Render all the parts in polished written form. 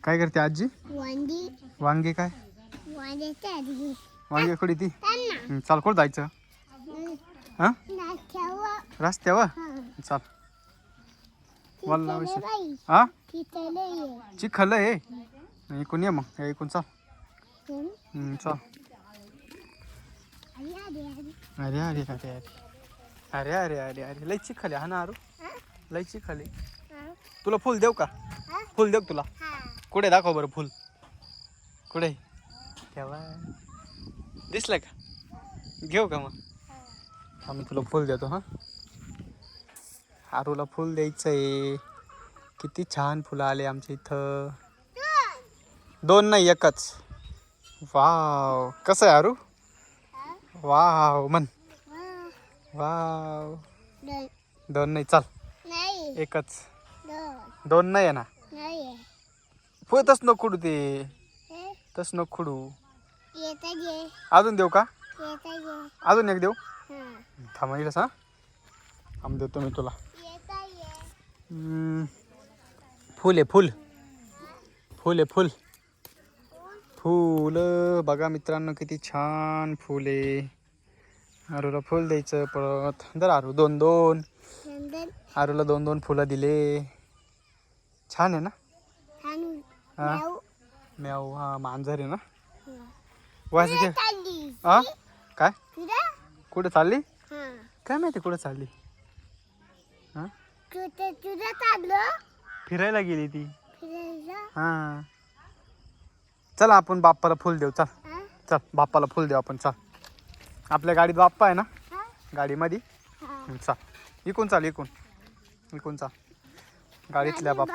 काय करते आजी? वांगी वांगे काय? वांग्याची आजी वांगे कुठे ती? त्यांना चाल कुठं जायचं? हा नाश्त्यावर रस्त्यावर हां चाल. वल्ला तिथले वैसे बाई हा तिथले ये चिखल आहे. ऐकून ये मग ऐकून चाल. चाल. अरे अरे अरे अरे अरे अरे अरे अरे अरे अरे लय चिखल आहे हा ना आरू. लय चिखल आहे. तुला फुल देऊ का? फुल देऊ का तुला? कुठे दाखव बरं फुल. कुठे तेव्हा दिसलं का? घेऊ का मग? आम्ही तुला फुल देतो हा. आरूला फुल द्यायचंय. किती छान फुलं आले आमच्या इथं. 2 नाही 1च. वाव कसं आहे आरू? वाव म्हण. वाव 2 नाही चाल नाही 1च. दोन 2 नाही आहे ना. नाही फुल तस नको खुडू ते. तस नको खुडू. येता ये अजून देऊ का? येता ये अजून एक देऊ? हां थांब इकडे हा. थांब देतो मी तुला. येता ये फुल आहे फुल. फुल आहे फुल. फुल बघा मित्रांनो किती छान फुल आहे. आरूला फुल द्यायचं परत. दर आरू 2-2. नंतर आरूला 2-2 फुलं दिले. छान आहे ना? हाणू हा जाऊ म्याव हा मांजर आहे ना? हां वास घे. चालली हा काय? तुला कुठे चालली? हां काय माहिती कुठे चालली? हा तुझं चाललं फिरायला गेली ती. फिरायला हा चल आपण बाप्पाला फुल देऊ. चल हां चल बाप्पाला फुल देऊ आपण. चल आपल्या गाडीत बाप्पा आहे ना हां गाडीमध्ये. हां चल इकून चाल इकून इकून चाल. गाडीतल्या बाप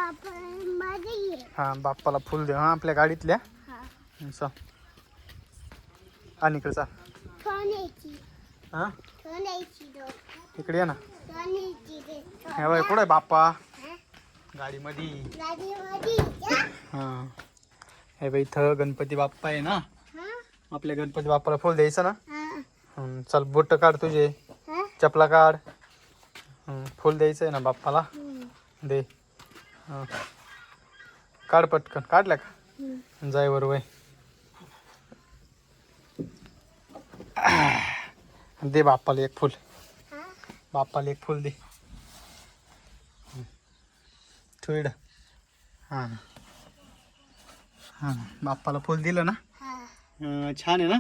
मध्ये ये हां बाप्पाला फुल देऊ. हां आपल्या गाडीतल्या. हां चल आणि इकडे चाल. सोन्याची हां सोन्याची इकडे ये ना. सोन्याची हे बाई कुठे आहे बाप्पा? गाडीमध्ये. गाडीमध्ये हां हे बाई इथं गणपती बाप्पा आहे ना. हां आपल्या गणपती बाप्पाला फुल द्यायचं ना. हां चल बोट काढ तुझे. हां चपला काढ. फुल द्यायचं आहे ना बाप्पाला. दे. हां काढ पटकन. काढल्या का? जाय वर वय. दे बाप्पाला एक फुल. बाप्पाला एक फुल दे. ठेवड. हां हां बाप्पाला फुल दिलं ना. हां छान आहे ना.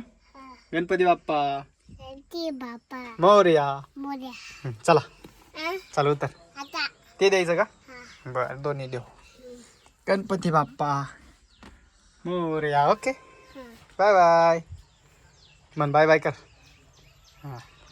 गणपती बाप्पा ते बापा मोरया. मोऱ्या चला हां चालू उतर. आता ते द्यायचं का? हां बरं दोन्ही देऊ. गणपती बाप्पा मोरया. ओके हां बाय बाय म्हण. बाय बाय कर. हां